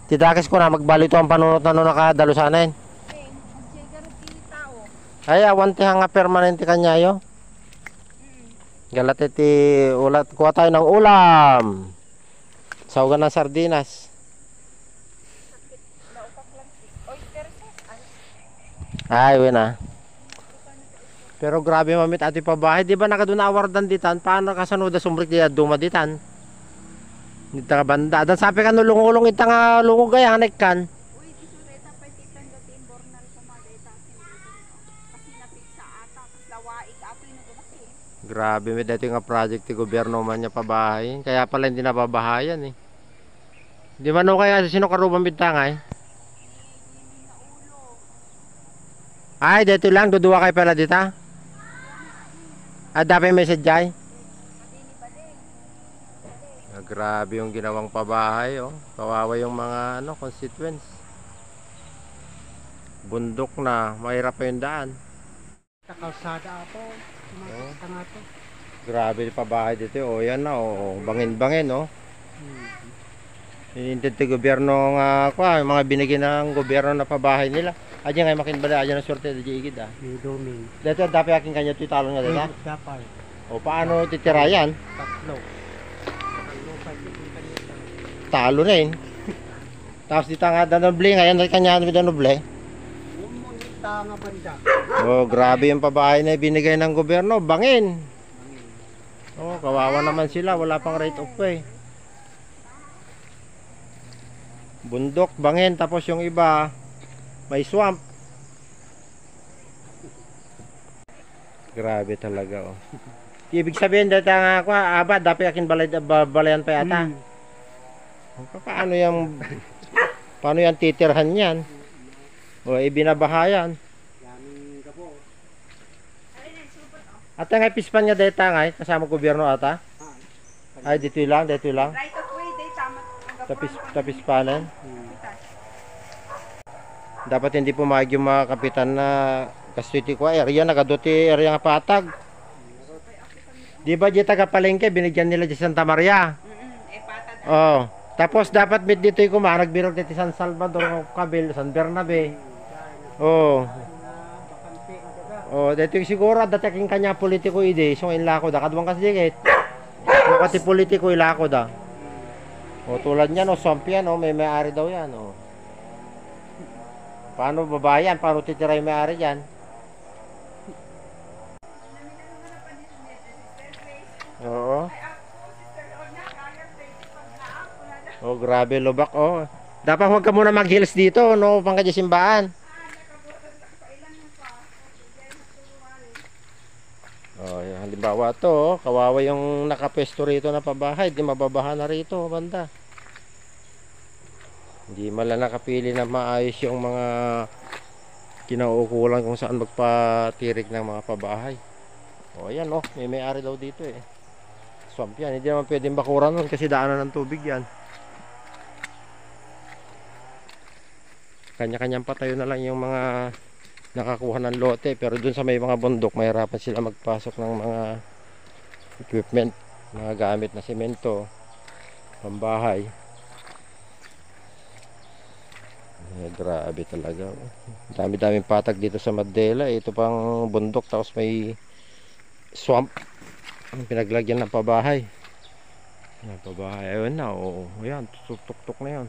Tidakis ko na magbalito ang panunot na nakadalo sanayin. Ay, awanti nga permanente kanya yo. Galat iti ulat. Kuha tayo ng ulam. Saugan ng sardinas. Ay, wala. Pero grabe mamit ati pabahay. Di ba nakaduna awardan ditan? Paano kasanoda sumrik diya duma ditan? Dito ka banda. Dan sabi ka nulungulong ita nga lungog kaya hanek kan. Uy, isureta pa titan dating bornal kumaday tasin dito. Kasi napigsa ata. Tapos lawaig ato yung nagulaki. Grabe may dito nga project ti gobyerno man niya pabahay. Kaya pala hindi nababahayan eh. Di ba no kaya sino karubang bintangay? Ay, dito lang. Duduwa kayo pala dita. Ah, dapat may sadyay. Grabe yung ginawang pabahay, oh. Kawawa yung mga constituents. Bundok na, mahirap pa yung daan. Kalsada ako, sumakita nga to. Grabe yung pabahay dito, oh. Yan na, oh. Bangin-bangin, oh. Hinintid ti gobyerno nga, yung mga binigyan ng gobyerno na pabahay nila. Adyan nga makinbala, adyan ang sorte da jigid, ah. May domain. Dito, dapat aking kanya ito italong nga dito. Dapat. O, paano titira yan? Tatlo. Talo na yun. Tapos dito nga danoble, ngayon na kanya may danoble. Umunita nga banda. Oh, grabe yung pabahay na binigay ng gobyerno, bangin. Oh, kawawa naman sila, wala pang right of way. Bundok, bangin, tapos yung iba may swamp. Grabe talaga, oh. Ibig sabihin dito nga ako, aba, dapat akin balayan pa yata. Paano yan titirhan yan? O ibinabahayan. At nga pispan niya dito nga, kasama gobyerno ata. Ay, dito lang. Right of way, day tama. Tapis panan. Dapat hindi pumayag yung mga kapitan na kastiti ko area, nagaduti area nga patag. Di ba di taga Palengke, binigyan nila di Santa Maria? Patad. Oh. Tapos dapat bit dito yung nagbirog dito San Salvador, Cabil, San Bernabe. Oh. Oh, dito yung siguro dati king kanya politiko ide, so inlako da kadwang kasi digit. Kasi politiko ilako da. Oh, tulad niyan, swamp yan, may-ari daw yan, Paano babayan? Paano titira yung may-ari dyan? Oo. Oh, grabe lubak, oh. Dapat huwag ka muna mag-hills dito, no? Pangkadya simbaan. Oh, yung halimbawa to, kawawa yung nakapwesto rito na pabahay, di mababaha na rito, banda. Hindi mala nakapili na maayos yung mga kinauukulan kung saan magpatirik ng mga pabahay. O yan, may-ari daw dito eh. Swamp yan, hindi naman pwedeng bakuran nun kasi daanan ng tubig yan. Kanya-kanyang patayo na lang yung mga nakakuha ng lote, pero dun sa may mga bundok mahirapan sila magpasok ng mga equipment, mga gamit na semento, pambahay. Grabe talaga. Dami-daming patag dito sa Mandela. Ito pang bundok tapos may swamp ang pinaglagyan ng pabahay. Pabahay, ayun na, yan, tuk-tuk na yan.